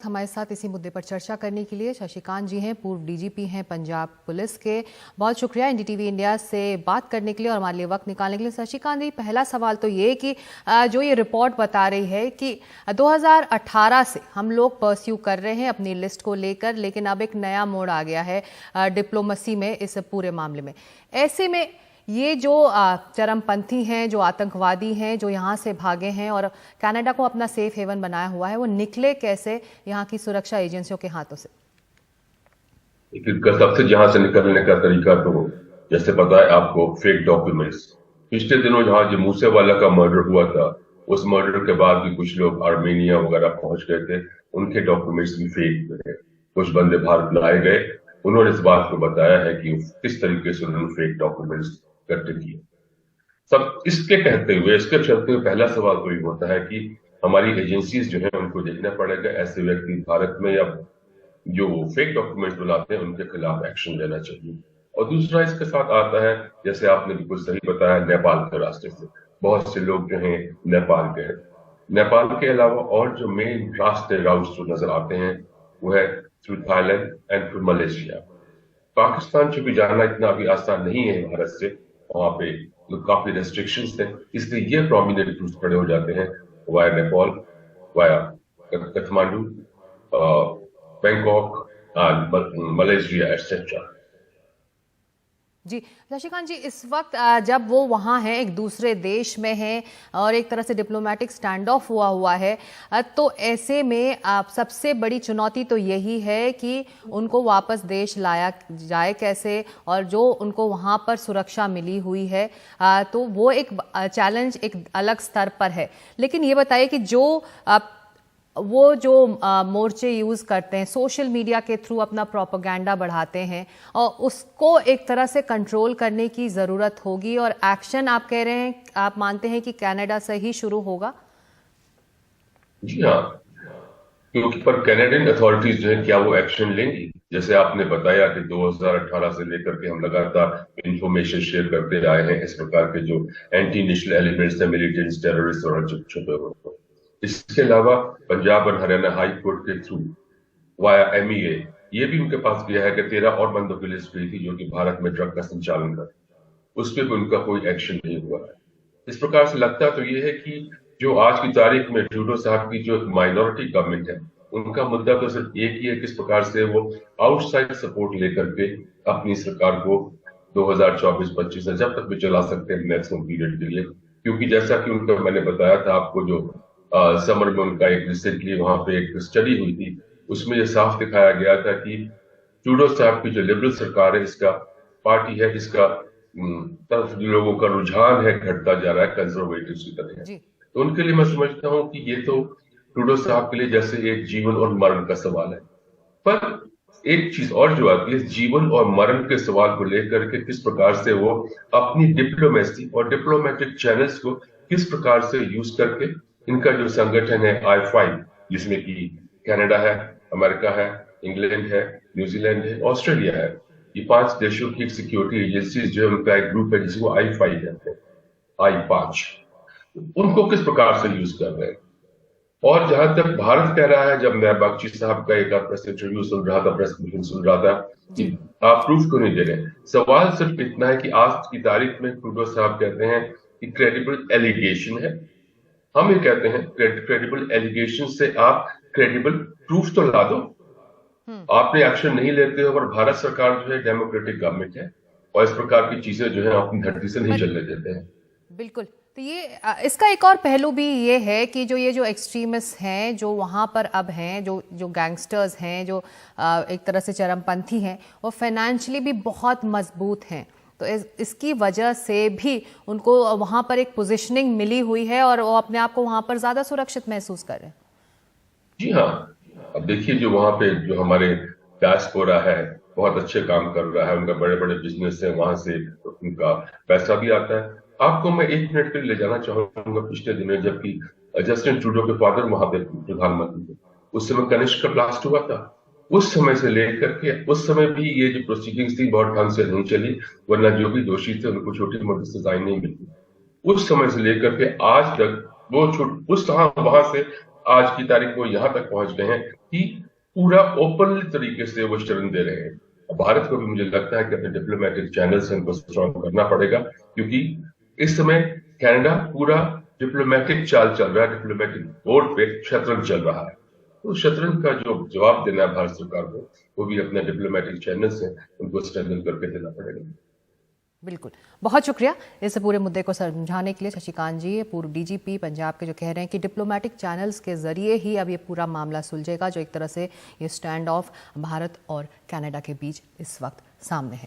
हमारे साथ इसी मुद्दे पर चर्चा करने के लिए शशिकांत जी हैं, पूर्व डीजीपी हैं पंजाब पुलिस के। बहुत शुक्रिया एनडीटीवी इंडिया से बात करने के लिए और हमारे लिए वक्त निकालने के लिए। शशिकांत जी, पहला सवाल तो ये कि जो ये रिपोर्ट बता रही है कि 2018 से हम लोग परस्यू कर रहे हैं अपनी लिस्ट को लेकर, लेकिन अब एक नया मोड़ आ गया है डिप्लोमेसी में इस पूरे मामले में। ऐसे में ये जो चरमपंथी हैं, जो आतंकवादी हैं, जो यहाँ से भागे हैं और कनाडा को अपना सेफ हेवन बनाया हुआ है, वो निकले कैसे यहाँ की सुरक्षा एजेंसियों के हाथों से? सबसे जहां से निकलने का तरीका तो जैसे पता है आपको, फेक डॉक्यूमेंट्स। पिछले दिनों जहां जो मूसेवाला का मर्डर हुआ था, उस मर्डर के बाद भी कुछ लोग आर्मेनिया वगैरह पहुंच गए थे, उनके डॉक्यूमेंट्स भी फेक थे। कुछ बंदे भारत लाए गए, उन्होंने इस बात को बताया है कि किस तरीके से उन्होंने फेक डॉक्यूमेंट्स इकट्ठे किए। सब इसके कहते हुए, इसके चलते हुए पहला सवाल तो ये होता है कि हमारी एजेंसीज जो है उनको देखना पड़ेगा ऐसे व्यक्ति भारत में या जो फेक डॉक्यूमेंट्स बनाते हैं उनके खिलाफ एक्शन लेना चाहिए। और दूसरा इसके साथ आता है, जैसे आपने बिल्कुल सही बताया, नेपाल के रास्ते से बहुत से लोग जो हैं नेपाल के हैं। नेपाल के अलावा और जो मेन रास्ते राउट्स जो नजर आते हैं वो है through Thailand and through Malaysia. Pakistan से भी जाना इतना अभी आसान नहीं है भारत से, वहां पे काफी रेस्ट्रिक्शंस हैं, इसलिए ये प्रोमिनेंट रूट खड़े हो जाते हैं via Nepal, via Kathmandu, Bangkok, Malaysia etcetera. Ji Shashikant ji, इस वक्त जब वो वहाँ हैं, एक दूसरे देश में हैं और एक तरह से डिप्लोमेटिक स्टैंड ऑफ हुआ है, तो ऐसे में सबसे बड़ी चुनौती तो यही है कि उनको वापस देश लाया जाए कैसे, और जो उनको वहाँ पर सुरक्षा मिली हुई है तो वो एक चैलेंज एक अलग स्तर पर है। लेकिन ये बताइए कि वो जो मोर्चे यूज करते हैं, सोशल मीडिया के थ्रू अपना प्रोपेगेंडा बढ़ाते हैं, और उसको एक तरह से कंट्रोल करने की जरूरत होगी, और एक्शन आप कह रहे हैं, आप मानते हैं कि कनाडा से ही शुरू होगा? जी हाँ, क्योंकि पर कैनेडियन अथॉरिटीज जो है क्या वो एक्शन लेंगी? जैसे आपने बताया कि 2018 से लेकर के हम लगातार इंफॉर्मेशन शेयर करते आए हैं इस प्रकार के जो एंटी नेशनल एलिमेंट्स है, मिलिटेंट्स, टेररिस्ट और छुपे हुए। इसके अलावा पंजाब और हरियाणा हाई कोर्ट के थ्रू वाया MEA ये भी उनके पास गया है कि 13 और बंदों की लिस्ट गई थी जो कि भारत में ड्रग का संचालन कर, उस पर भी उनका कोई एक्शन नहीं हुआ है। इस प्रकार से लगता तो ये है कि जो आज की तारीख में ट्रूडो साहब की जो माइनॉरिटी गवर्नमेंट है, उनका मुद्दा तो सिर्फ एक ही है, किस प्रकार से वो आउटसाइड सपोर्ट लेकर के अपनी सरकार को 2024-25 से जब तक भी चला सकते हैं मैक्सिमम पीरियड के लिए। क्योंकि जैसा कि उनका मैंने बताया था आपको, जो समर में उनका एक रिसेंटली वहां पे एक स्टडी हुई थी, उसमें ये साफ दिखाया गया था कि ट्रूडो साहब की जो लिबरल सरकार है, इसका पार्टी है, इसका तरफ लोगों का रुझान है घटता जा रहा है कंजर्वेटिव की तरह। तो उनके लिए मैं समझता हूं कि ये तो ट्रूडो साहब के लिए जैसे एक जीवन और मरण का सवाल है। पर एक चीज और जो आती है, जीवन और मरण के सवाल को लेकर के किस प्रकार से वो अपनी डिप्लोमेसी और डिप्लोमेटिक चैनल्स को किस प्रकार से यूज करके, इनका जो संगठन है I5, जिसमें कि कनाडा है, अमेरिका है, इंग्लैंड है, न्यूजीलैंड है, ऑस्ट्रेलिया है, ये 5 देशों की सिक्योरिटी एजेंसी जो है उनका एक ग्रुप है जिसको I5 कहते हैं, I5, उनको किस प्रकार से यूज कर रहे हैं। और जहां तक भारत कह रहा है, जब मैं बख्शी साहब का एक प्रेस इंटरव्यू सुन रहा था, प्रेस ब्रीफिंग सुन रहा था कि आप प्रूफ क्यों नहीं दे रहे, सवाल सिर्फ इतना है कि आज की तारीख में ट्रूडो साहब कहते हैं कि क्रेडिबल एलिगेशन है। हम ये कहते हैं क्रेडिबल एलिगेशन से आप क्रेडिबल प्रूफ तो ला दो। आपने एक्शन नहीं लेते हो, और भारत सरकार जो है डेमोक्रेटिक गवर्नमेंट है और इस प्रकार की चीजें जो है अपनी धरती से नहीं चलने देते हैं। बिल्कुल। तो ये इसका एक और पहलू भी ये है कि जो एक्सट्रीमिस्ट हैं जो वहाँ पर अब हैं, जो गैंगस्टर्स हैं, जो एक तरह से चरमपंथी हैं, वो फाइनेंशियली भी बहुत मजबूत हैं। तो इसकी वजह से भी उनको वहां पर एक पोजीशनिंग मिली हुई है और वो अपने आप को वहां पर ज्यादा सुरक्षित महसूस कर रहे हैं। जी हाँ, अब देखिए जो वहां पे जो हमारे डायस्पोरा है बहुत अच्छे काम कर रहा है, उनका बड़े बड़े बिजनेस है, वहां से उनका पैसा भी आता है। आपको मैं 1 मिनट के लिए ले जाना चाहूंगा पिछले दिनों, जबकि जस्टिन ट्रूडो के फादर वहां पे प्रधानमंत्री थे, उस समय कनिष्क का ब्लास्ट हुआ था। उस समय से लेकर के उस समय भी ये जो प्रोसीडिंग्स थी बहुत ढंग से नहीं चली, वरना जो भी दोषी थे उनको छोटी मोटी सजाएं नहीं मिलती। उस समय से लेकर के आज तक वो उस वहां से आज की तारीख को यहां तक पहुंच गए हैं कि पूरा ओपन तरीके से वो शरण दे रहे हैं। भारत को भी मुझे लगता है कि अपने डिप्लोमेटिक चैनल से उनको स्ट्रॉन्ग करना पड़ेगा, क्योंकि इस समय कनाडा पूरा डिप्लोमेटिक चाल चल रहा है, डिप्लोमेटिक बोर्ड पे शतरंज चल रहा है। तो शतरंज का जो जवाब देना है भारत सरकार को, वो भी अपने डिप्लोमेटिक चैनल से उनको स्ट्रेंथन करके देना पड़ेगा। बिल्कुल, बहुत शुक्रिया इस पूरे मुद्दे को समझाने के लिए शशिकांत जी, पूर्व डीजीपी पंजाब के, जो कह रहे हैं कि डिप्लोमेटिक चैनल्स के जरिए ही अब ये पूरा मामला सुलझेगा, जो एक तरह से ये स्टैंड ऑफ भारत और कनाडा के बीच इस वक्त सामने है।